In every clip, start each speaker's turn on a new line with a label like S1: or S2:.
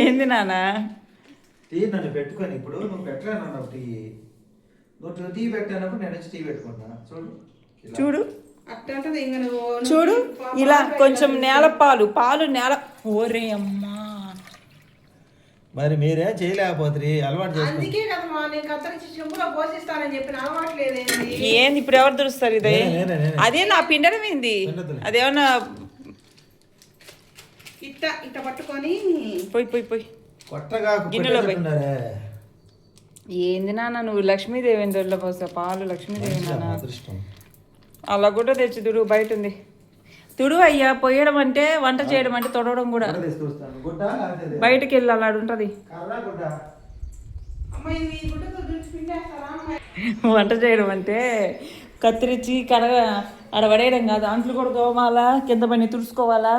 S1: ఏంది నాన్న
S2: టీ నన్ను పెట్టుకొని ఇప్పుడు నువ్వు పెట్టలేనన్నావు టీ. నువ్వు టీ పెట్టానప్పుడు నేను వచ్చి టీ పెట్టుకుంటున్నా చూడు.
S1: చూడు
S3: అట్టంటది ఇంక నువ్వు
S1: చూడు ఇలా కొంచెం నేల పాలు నేల. ఓరే అమ్మా
S2: మరి మీరేం చేయలేకపోతుంది అలవాటు చేసుకో.
S3: అందుకే కదమ్మా నేను కత్తరించి చెంబులో పోషిస్తానని చెప్పిన అలవాటు లేదేంది.
S1: ఏంది ఇప్పుడు ఎవరు దురుస్తారు ఇదే?
S2: నేనే.
S1: అదే నా పిండడం ఏంది? అదేమన్నా
S3: ఇట్ట పట్టుకొని
S1: పోయి
S2: కొట్టగా
S1: గిన్నెలో పోయి. ఏంది నాన్న నువ్వు లక్ష్మీదేవి దొడ్లో పోస్తావు పాలు? లక్ష్మీదేవి నాన్న
S2: అదృష్టం.
S1: అలా కూడా తెచ్చి తుడు, బయట ఉంది తుడు. అయ్యా పొయ్యడం అంటే వంట చేయడం అంటే తొడవడం కూడా. బయటకి వెళ్ళి అలా ఉంటది. వంట చేయడం అంటే కత్తిరించి కడగ అడవడేయడం కాదు. అంట్లు కూడా తోమాలా, కింద పని తుడుచుకోవాలా.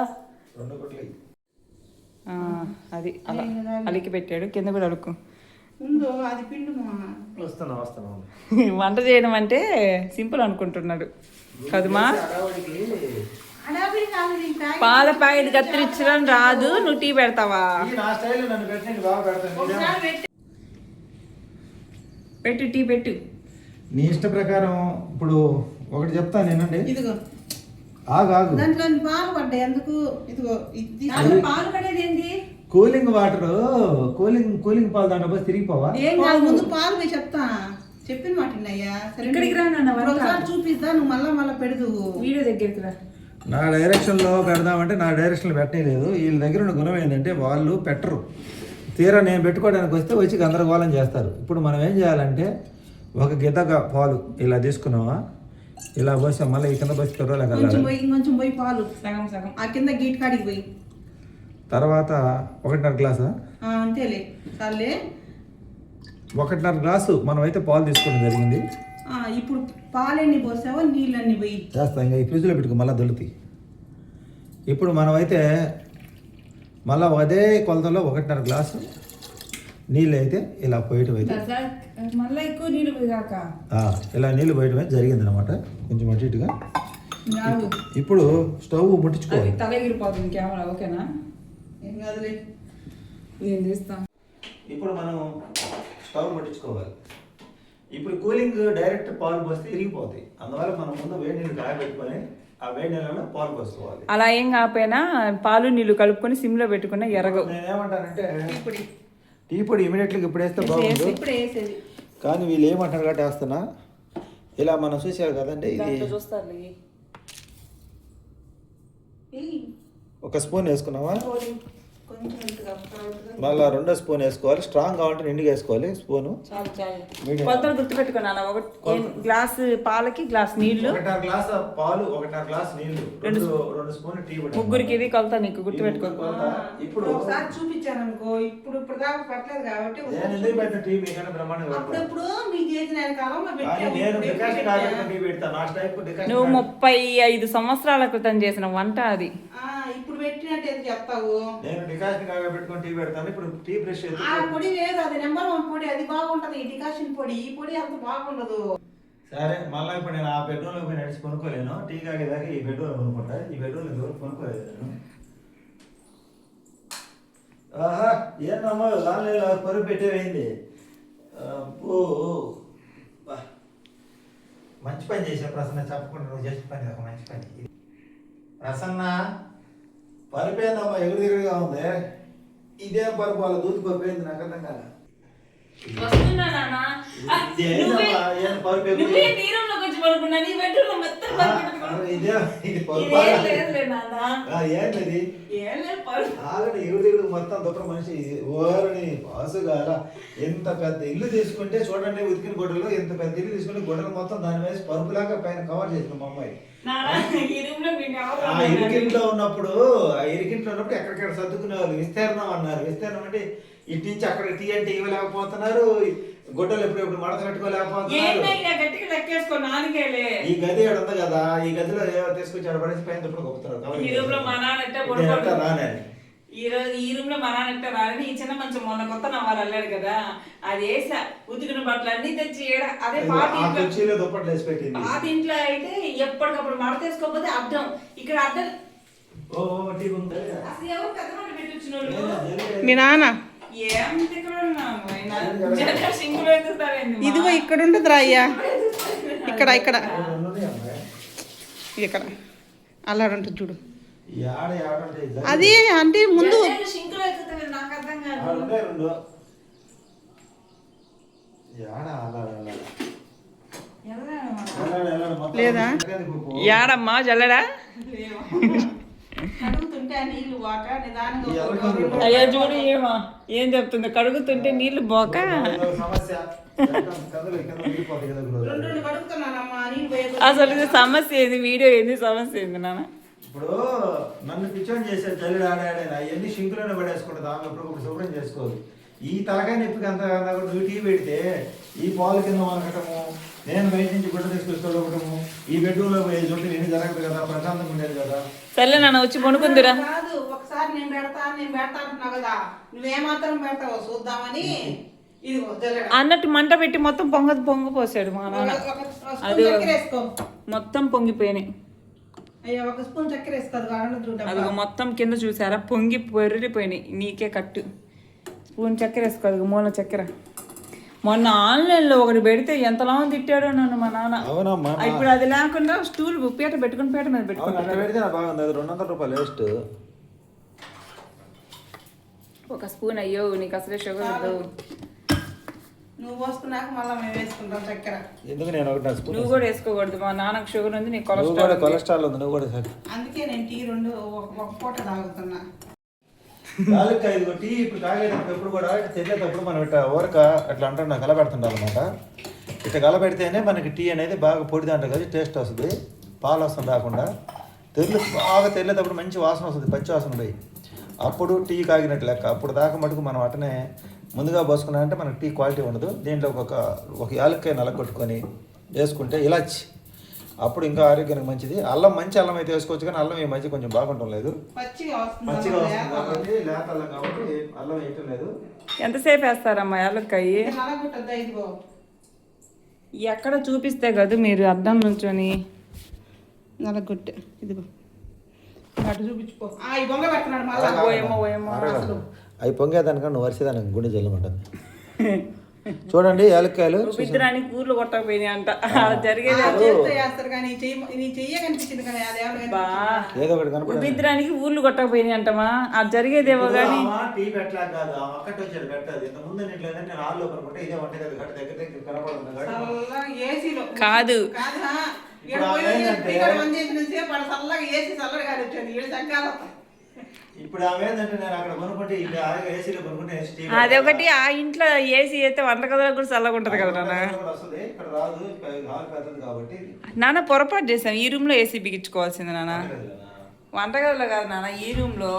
S1: అది అలా అలికి పెట్టాడు, కింద కూడా అడుక్కు.
S3: అది పిండు
S1: వంట చేయడం అంటే సింపుల్ అనుకుంటున్నాడు కదమ్మా. పాల ప్యాకెట్ కత్తిరించడం రాదు, నువ్వు టీ పెడతావా? పెట్టు టీ పెట్టు.
S2: నీ ఇష్ట ప్రకారం ఇప్పుడు ఒకటి చెప్తాను నేనండి.
S3: ఇదిగో
S2: ఆగు.
S3: దాంట్లో పాలు పడ్డాయి ఎందుకు? ఇదిగో పాలు పడేది ఏంటి?
S2: కూలింగ్ వాటర్, కూలింగ్ పాలు దాంట్లో పోయి తిరిగిపోవా?
S3: ఏం కాదు, ముందు పాలు పోయి చెప్తా. చెప్పిన మాట అయ్యా. ఇక్కడికి రా నాన్న, ఒకసారి చూపిస్తా, నువ్వు మళ్ళా పెడదు. వీడియో దగ్గరికి రా.
S2: నా డైరెక్షన్లో పెడదామంటే నా డైరెక్షన్లో పెట్టలేదు. వీళ్ళ దగ్గర ఉన్న గుణం ఏంటంటే వాళ్ళు పెట్టరు. తీరా నేను పెట్టుకోవడానికి వస్తే వచ్చి గందరగోళం చేస్తారు. ఇప్పుడు మనం ఏం చేయాలంటే ఒక గిద్దగా పాలు ఇలా తీసుకున్నావా, ఇలా పోసాం, మళ్ళీ ఈ కింద పోసి
S3: కొంచెం పోయి పాలు సగం ఆ కింద గీట్ కాడికి పోయి
S2: తర్వాత 1.5 గ్లాసా?
S3: అంతేలే చాలే.
S2: 1.5 గ్లాసు మనం అయితే పాలు తీసుకోవడం జరిగింది.
S3: ఇప్పుడు పాలన్నీ పోసావా, నీళ్ళన్నీ పోయి
S2: చేస్తా. ఇంకా ఈ ఫ్రిడ్జ్లో పెట్టుకో, మళ్ళీ దొలుతాయి. ఇప్పుడు మనమైతే మళ్ళీ అదే కొలతలో 1.5 గ్లాసు నీళ్ళు అయితే ఇలా పోయటం అయితే
S3: మళ్ళీ ఎక్కువ నీళ్ళు పోయాక
S2: ఇలా నీళ్ళు పోయటం అయితే జరిగింది అనమాట, కొంచెం అటు ఇటుగా. ఇప్పుడు స్టవ్ ముట్టించుకోవాలి.
S1: తలగిరిపోతుంది కెమెరా. ఓకేనా?
S3: ఏం కాదులే,
S1: నేను తీస్తా.
S2: ఇప్పుడు మనం స్టవ్ ముట్టించుకోవాలి. ఇప్పుడు కూలింగ్ డైరెక్ట్ పాలు పోస్తే ఇరిగిపోతాయి. అందువల్ల మనం ముందు వేడి నీళ్ళు కాయబెట్టుకొని ఆ వేడి నీళ్ళలో పాలు పోసుకోవాలి.
S1: అలా ఏం కాకపోయినా పాలు నీళ్ళు కలుపుకొని సిమ్లో పెట్టుకున్న ఎరగవు.
S2: నేనేమంటానంటే టీ పొడి ఇమీడియట్గా ఇప్పుడు వేస్తే బాగుంది, కానీ వీళ్ళు ఏమంటారు కాబట్టి వేస్తున్నా. ఇలా మనం చూసారు కదండి, ఇది ఒక స్పూన్ వేసుకున్నావా, మళ్ళీ 2వ స్పూన్ వేసుకోవాలి. స్ట్రాంగ్ కావాలంటే నిండుగా వేసుకోవాలి స్పూను.
S1: కొలతలు గుర్తుపెట్టుకున్నాను. 1 గ్లాసు పాలకి గ్లాస్ నీళ్లు,
S2: 1.5 గ్లాస్ పాలు, 1.5 గ్లాస్ నీళ్లు, 2 స్పూన్లు టీ పొడి.
S1: ముగ్గురికి ఇది కొలత, నీకు గుర్తుపెట్టుకో.
S3: ఇప్పుడు ఒకసారి చూపించాను అనుకో, ఇప్పుడు దాకా పట్టలేదు కాబట్టి
S2: నేను ఎందుకు పెట్టిన టీ మీకన్నా బ్రహ్మాండంగా
S3: అప్పుడప్పుడు మీ చేసిన కాలంలో
S1: నువ్వు 35 సంవత్సరాల క్రితం చేసిన వంట అది.
S3: ఇప్పుడు పెట్టినట్టు చెప్తావు.
S2: నేను డికాషన్ కాగా పెట్టుకొని టీ పెడతాను. ఇప్పుడు టీ బ్రష్
S3: ఆ పొడి వేరు, అది నెంబర్ 1 పొడి, అది బాగుంటది. ఈ డికాషన్ పొడి, ఈ పొడి అంత బాగుండదు.
S2: సరే, మళ్ళీ ఇప్పుడు నేను ఆ బెడ్రూమ్లో పోయి నడిచి కొనుక్కోలేను. టీ కాగేదాకా ఈ బెడ్రూమ్లో కొనుక్కుంటా. ఈ బెడ్రూమ్లో ఎవరు కొనుక్కోలేదు నేను. ఆహా, ఏంటమ్మా ఆన్లైన్లో పరుగు పెట్టేవేయింది. మంచి పని చేసావు ప్రసన్న, చెప్పకుండా నువ్వు చేసిన పని ఒక మంచి పని. ప్రసన్న పరిపోయిందమ్మా, ఎగురుదిగురుగా ఉంది. ఇదే పరుపు వాళ్ళ దూదిపోయింది, నాకు అర్థం కాదు. ఎగురుదిగుడు మొత్తం దుఃఖ మనిషి ఓరని పాసుగాల. ఎంత పెద్ద ఇల్లు తీసుకుంటే చూడండి, ఉతికిన గొడ్డలు ఎంత పెద్ద ఇల్లు తీసుకుంటే గొడ్డలు మొత్తం దాని వేసి పరుపులాగా పైన కవర్ చేసిన మా అమ్మాయి. ఆ ఇరికింట్లో ఉన్నప్పుడు ఎక్కడికెక్కడ సర్దుకునే వాళ్ళు. విస్తీర్ణం అన్నారు. విస్తీర్ణం అంటే ఇటు నుంచి అక్కడ టీ అంటే ఇవ్వలేకపోతున్నారు, గొడ్డలు ఎప్పుడు మడత పెట్టుకోలేకపోతున్నారు. ఈ గది ఉంది కదా, ఈ గదిలో తీసుకొచ్చి ఆడపడేసి పైన దుప్పుడు గొప్పతారు.
S1: ఈ రూమ్ లో మా నాన్న రాలని ఈ చిన్న మంచం మొన్న కొత్త నవ్వాలి అల్లాడు కదా, అది వేసా. ఉతికిన బట్టలు అన్ని తెచ్చి అదే పాత ఇంట్లో అయితే ఎప్పటికప్పుడు మడతేసుకోకపోతే అర్థం. ఇక్కడ అర్థం అసలు ఎవరు పెద్ద పెట్టి చూపించిన వాళ్ళు
S3: మీ నాన్న
S1: ఏం తిక్కలు ఉన్నాము సింగులు ఎదుగుతారేంది
S3: ఇదిగో ఇక్కడ ఉంటుందిరా అయ్యా ఇక్కడ ఇక్కడ ఇక్కడ అల్లాడు ఉంటుంది చూడు అది అంటే ముందు
S1: సింకులు ఎదుగుతాయి నాకు అర్థం కాదు
S3: లేదా
S1: యాడమ్మా జల్లడా
S3: కడుగుతుంటే ఆ నీళ్ళు పోక నిదానంగా
S1: అయ్యా చూడు ఏమా ఏం చెప్తుంది కడుగుతుంటే నీళ్లు పోక
S3: రెండు కడుగుతున్నానమ్మా నీళ్ళు పోయేది
S1: అసలు ఇది సమస్య ఏంది వీడియో ఏంది సమస్య ఏంది నాన్న
S2: ఇప్పుడు నన్ను పిచ్చోని చేసే జల్లుడు ఆడాడైనా అవన్నీ షింకులోనే పడేసుకుంటుంది ఆమె ఇప్పుడు శుభ్రం చేసుకోదు ఈ తలకాయ నొప్పికి అంత నువ్వు టీ పెడితే ఈ పాలు కింద వనకటము నేను బయట నుంచి గుడ్డ తీసుకొచ్చుకోవటము ఈ బెడ్రూమ్లో పోయి చుట్టూ ఏమి జరగదు కదా ప్రశాంతంగా ఉండేది కదా
S1: సర్లే నాన్న వచ్చి కొనుక్కుందిరా
S3: కాదు ఒకసారి నేను పెడతా అంటున్నావు కదా నువ్వేమాత్రం పెడతావో చూద్దామని ఇదిగో జల్లెడ
S1: అన్నట్టు మంట పెట్టి మొత్తం పొంగిపోసాడు మా నాన్న అది మొత్తం పొంగిపోయినాయి
S3: అయ్యా ఒక స్పూన్ చక్కెర వేసుకోదు కారణం చూడ
S1: అది మొత్తం కింద చూసారా పొంగి పొర్రిపోయినాయి నీకే కట్టు స్పూన్ చక్కెర వేసుకోదు మూల చక్కెర మొన్న ఆన్లైన్లో ఒకటి పెడితే ఎంతలా తిట్టాడో నన్ను మా నాన్న
S2: అవునమ్మా
S1: ఇప్పుడు అది లేకుండా స్టూల్ పీట పెట్టుకుని పీట మీద పెట్టుకుని
S2: పెడితే బాగుంది అది 200 రూపాయలు వేస్ట్
S1: ఒక స్పూన్ అయ్యో నీకు అసలే షుగర్ వద్దు
S3: నువ్వు పోసుకున్నాక మళ్ళీ మేము వేసుకుంటాం చక్కెర
S2: ఎందుకు నేను ఒకటి స్పూన్
S1: నువ్వు కూడా వేసుకోకూడదు మా నాన్నకు షుగర్ ఉంది నీకు
S2: నువ్వు కూడా కొలెస్ట్రాల్ ఉంది నువ్వు కూడా సరే
S3: అందుకే నేను టీ రెండు ఒక పూట తాగుతున్నా
S2: ఇదిగో టీ ఇప్పుడు తాగేటప్పుడు ఎప్పుడు కూడా తెల్లేటప్పుడు మనం ఇట్లా ఊరక అట్లా అంటున్నా కలబెడుతుంటాం అనమాట ఇట్లా కలబెడితేనే మనకి టీ అనేది బాగా పొడిది అంటారు కదా టేస్ట్ వస్తుంది పాలు వస్తుంది రాకుండా బాగా తెల్లేటప్పుడు మంచి వాసన వస్తుంది పచ్చి వాసన పోయి అప్పుడు టీ కాగినట్టు లెక్క అప్పుడు దాకా మటుకు మనం అటనే ముందుగా పోసుకున్నామంటే మనకి టీ క్వాలిటీ ఉండదు దీంట్లో ఒక యాలక్కాయ నలగొట్టుకొని వేసుకుంటే ఇలాచి అప్పుడు ఇంకా ఆరోగ్యానికి మంచిది అల్లం మంచి అల్లం అయితే వేసుకోవచ్చు కానీ అల్లం ఈ మధ్య కొంచెం బాగుంటం లేదు
S3: పచ్చిగా
S2: పచ్చిగా వస్తుంది కాబట్టి లేత అల్లం కాబట్టి అల్లం వేయటం లేదు
S1: ఎంతసేపు వేస్తారమ్మా యాలక్కాయ
S3: నలగొట్టద్దా ఇదిగో
S1: ఎక్కడ చూపిస్తే కదా మీరు అద్దం నుంచొని
S3: నలగొట్టే ఇదిగో అటు చూపించుకో ఈ బొంగ పెడుతున్నాడు మళ్ళా
S1: ఓయేమో ఓయేమో
S2: అవి పొంగేదానికన్నా నువ్వు వరిసేదానికి గుండె జల్లమంటుంది చూడండి యాలక్కాయలు
S1: ఉబిద్రానికి ఊర్లు కొట్టకపోయినాయి అంట జరిగేది
S3: చేస్తారు కానీ నీ చెయ్య కనిపించింది కానీ
S2: ఏదో ఒకటి కనపడదు
S1: ఉబిద్రానికి ఊర్లు కొట్టకపోయినాయి అంటమా అది జరిగేదేమో కానీ
S2: టీ పెట్టలా కాదు ఒక్కటి వచ్చాడు పెట్టదు ఇంత ముందు ఇంట్లో నేను ఆళ్ళు అనుకుంటే ఇదే వంట కదా గట్ట దగ్గర దగ్గర కనపడుతుంది
S3: ఏసీలో
S1: కాదు
S2: ఇప్పుడు ఆమెదంటే నేను అక్కడ కొనుక్కుంటే ఏసీలో కొనుక్కుంటే
S1: అదొకటి ఆ ఇంట్లో ఏసీ అయితే వంటగదిలో కూడా చల్లగా ఉంటది కదా నాన్న
S2: వస్తుంది ఇక్కడ రాదు హాల్ పెద్దది కాబట్టి
S1: నాన్న పొరపాటు చేసాం ఈ రూమ్ లో ఏసీ బిగించుకోవాల్సింది నాన్న వంటగదిలో కాదు నాన్న ఈ రూమ్ లో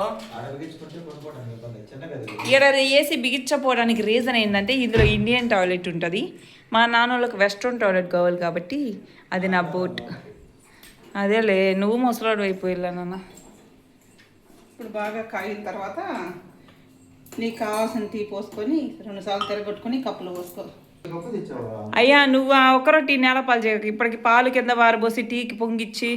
S1: ఇక్కడ ఏసీ బిగించకపోవడానికి రీజన్ ఏంటంటే ఇందులో ఇండియన్ టాయిలెట్ ఉంటుంది మా నాన్న వాళ్ళకి వెస్ట్రన్ టాయిలెట్ కావాలి కాబట్టి అది నా బోట్ అదేలే నువ్వు ముసలాడు అయిపోయిలా నాన్న
S3: ఇప్పుడు బాగా కాగిన తర్వాత నీకు కావాల్సిన టీ పోసుకొని 2 సార్లు తిరగొట్టుకొని కప్పులో పోసుకో
S1: అయ్యా నువ్వు ఆ ఒక్కరో టీ నేలపాలు చేయకు ఇప్పటికి పాలు కింద వారబోసి టీకి పొంగిచ్చి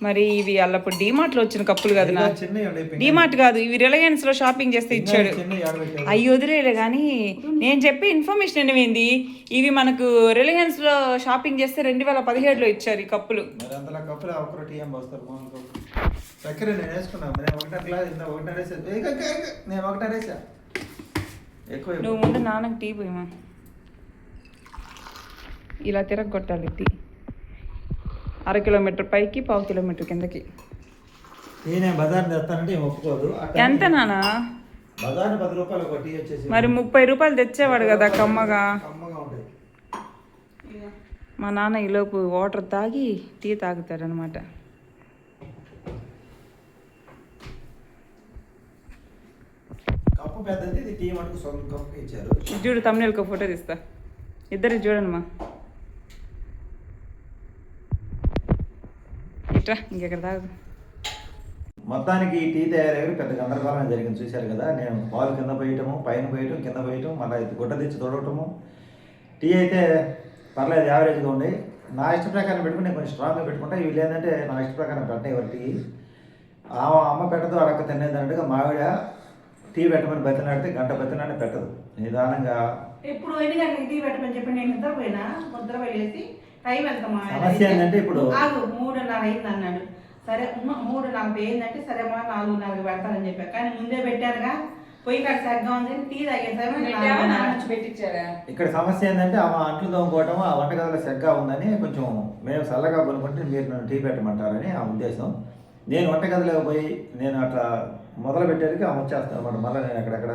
S1: మరి ఇవి అల్లప్పుడు డీమార్ట్లో వచ్చిన కప్పులు కదా నా డీమార్ట్ కాదు ఇవి రిలయన్స్ లో షాపింగ్ చేస్తే ఇచ్చాడు అవి వదిలేలే కానీ నేను చెప్పే ఇన్ఫర్మేషన్ ఏమైంది ఇవి మనకు రిలయన్స్ లో షాపింగ్ చేస్తే 2017లో ఇచ్చారు ఈ కప్పులు నువ్వు ముందు నాన్నకు టీ పోయమా ఇలా తిరగొట్టాలి టీ 1/2 కిలోమీటర్ పైకి 1/2 కిలోమీటర్ కిందకి
S2: బజార్ తెస్తానంటే ఒప్పుకోదు
S1: ఎంత నానా
S2: బజార్ 10 రూపాయలు ఒక టీ వచ్చేసి
S1: మరి 30 రూపాయలు తెచ్చేవాడు కదా కమ్మగా
S2: ఉంటుంది
S1: మా నాన్న ఈలోపు వాటర్ తాగి టీ తాగుతాడనమాట
S2: కప్పు పెద్దది ఇది టీ మటుకు సొంత కప్పు ఇచ్చారు
S1: చూడు తమ్ముళ్ళకి ఫోటో తీస్తా ఇద్దరు చూడమ్మా ఇట్రా ఇంకెక్కడ తాగు
S2: మొత్తానికి టీ తయారయ్యారు పెద్ద గందరగోళం జరిగింది చూశారు కదా నేను పాలు కింద పోయటము పైన పోయటం కింద పోయటం మళ్ళీ గుడ్డ తెచ్చి తొడవటము టీ అయితే పర్లేదు యావరేజ్గా ఉంది నా ఇష్ట ప్రకారం పెట్టుకుని నేను కొంచెం స్ట్రాంగ్గా పెట్టుకుంటా వీళ్ళు ఏంటంటే నా ఇష్ట ప్రకారం పెట్టే ఎవరు టీ అమ్మ పెట్టదు అడక్క తినేది అన్నట్టుగా మావిడ టీ పెట్టమని బతిలాడితే గంట బతిలాడి పెట్టదు నిదానంగా.
S3: ఇప్పుడు ఎన్ని గంటలకు టీ పెట్టమని చెప్పి నేను నిద్రపోయినా, నిద్రపోయి లేసి టైం వెళ్తామా
S2: సమస్య ఏంటంటే ఇప్పుడు
S3: 3:30 అయింది అన్నాడు. సరే 3:40 అయిందంటే సరే అమ్మా 4:30 పెడతానని చెప్పా, కానీ ముందే పెట్టారుగా పొయ్యి కాడ సగ్గా ఉంది టీ తాగేసాము పెట్టించారా.
S2: ఇక్కడ సమస్య ఏంటంటే ఆ అంట్లు తోముకోవటం ఆ వంటగదిలో సెగ్గా ఉందని కొంచెం మేము చల్లగా కొనుక్కుంటే మీరు నన్ను టీ పెట్టమంటారని ఆ ఉద్దేశం. నేను వంటగదిలోకి పోయి నేను అట్లా మొదలు పెట్టేది ఆమె వచ్చేస్తాను అనమాట. మళ్ళీ నేను ఎక్కడెక్కడ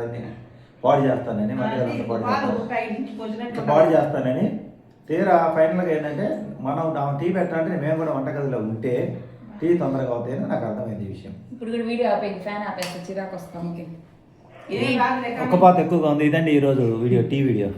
S2: పాడు చేస్తానని వంటగది పాడు చేస్తానని తీరా ఫైనల్గా ఏంటంటే మనం టీ పెట్టాలంటే మేము కూడా వంటగదిలో ఉంటే టీ తొందరగా అవుతాయని నాకు అర్థమైంది ఈ విషయం.
S1: ఇప్పుడు కూడా వీడియో ఆపేది, ఫ్యాన్ ఆపేసి చిరాకు వస్తాం.
S2: ఒక్క పాత ఎక్కువగా ఉంది. ఇదండి ఈరోజు వీడియో, టీ వీడియో.